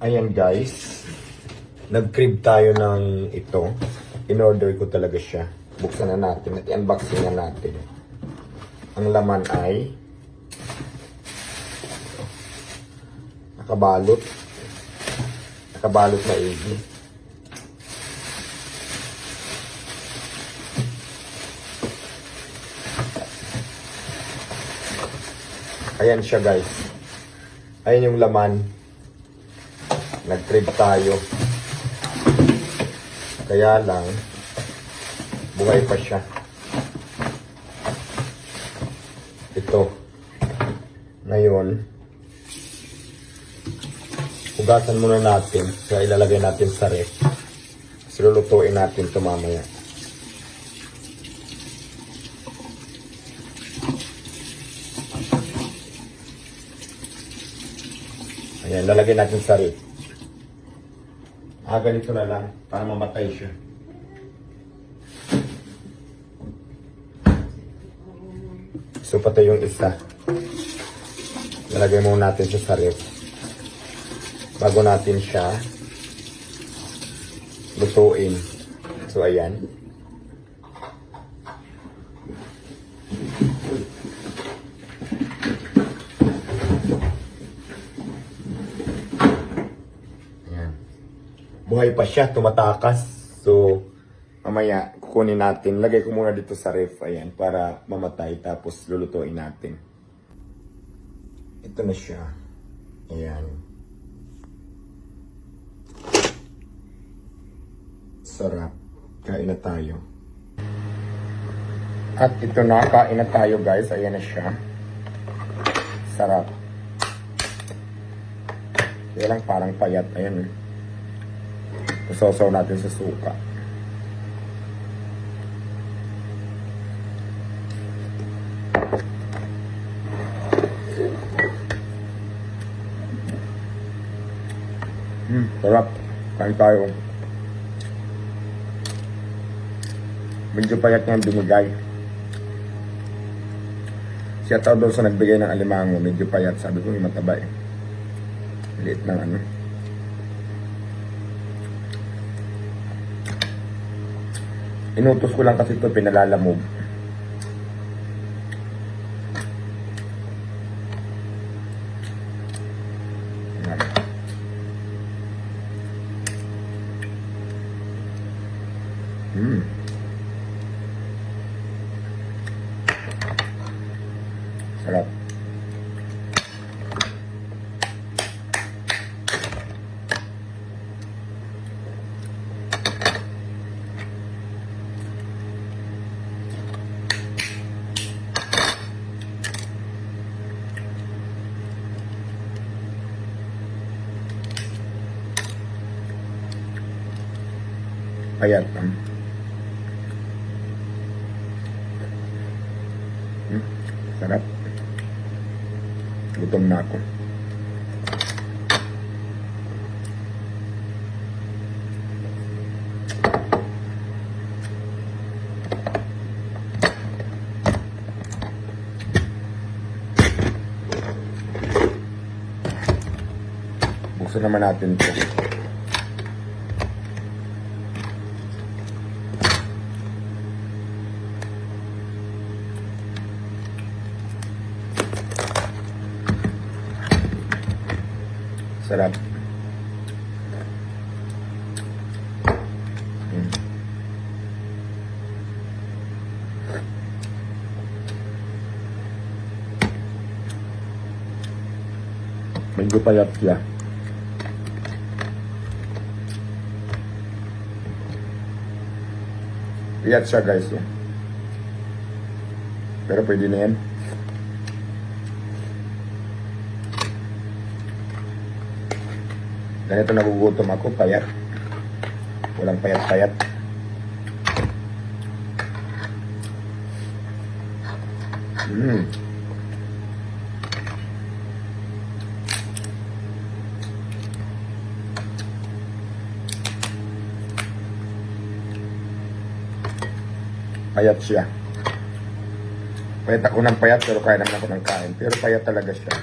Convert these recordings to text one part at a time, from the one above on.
Ayan guys, nag-crib tayo ng ito. In-order ko talaga siya. Buksan na natin at i-unboxing na natin. Ang laman ay nakabalot na egg. Ayan siya guys. Ayan yung laman. Nag-crib tayo. Kaya lang, buhay pa siya. Ito. Ngayon, hugasan muna natin. Kaya ilalagay natin sa ref. Silulutuin natin ito mamaya. Ayan, lalagay natin sa ref. Ganito na lang para mamatay siya. So patay yung isa. Lalagay muna natin siya sa ref. Bago natin siya lutuin. So ayan. Buhay pa siya, tumatakas. So, mamaya, kukunin natin. Lagay ko muna dito sa ref, ayan, para mamatay. Tapos, lulutuin natin. Ito na siya. Ayan. Sarap. Kain na tayo. At ito na, kain na tayo guys. Ayan na siya. Sarap. Kaya lang parang payat. Ayan. Sasaw natin sa suka. Sarap. Kain tayo. Medyo payat nga binigay. Siya tao doon sa nagbigay ng alimango. Medyo payat. Sabi ko yung mataba eh. Liit ng ano. Inutos ko lang kasi ito, pinalalamog. Sarap. Payat. Sarap. Gutom na ako. Buksan naman natin ito. Sarap. Medyo payat siya. Payat siya guys. Pero pwede na yan. Ganito nagugutom ako, payat. Walang payat-payat. Payat siya. Payat ako ng payat pero kaya naman ako ng kain. Pero payat talaga siya.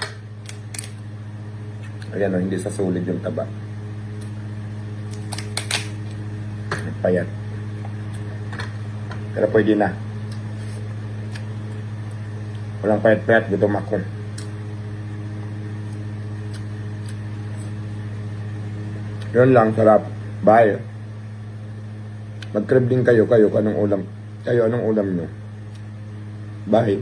Ayan o, hindi sa solid yung taba. Payat. Pero pwede na. Walang payat-payat, gutom ako. Yun lang, sarap. Bye. Mag-crib din kayo, anong ulam nyo. Bye.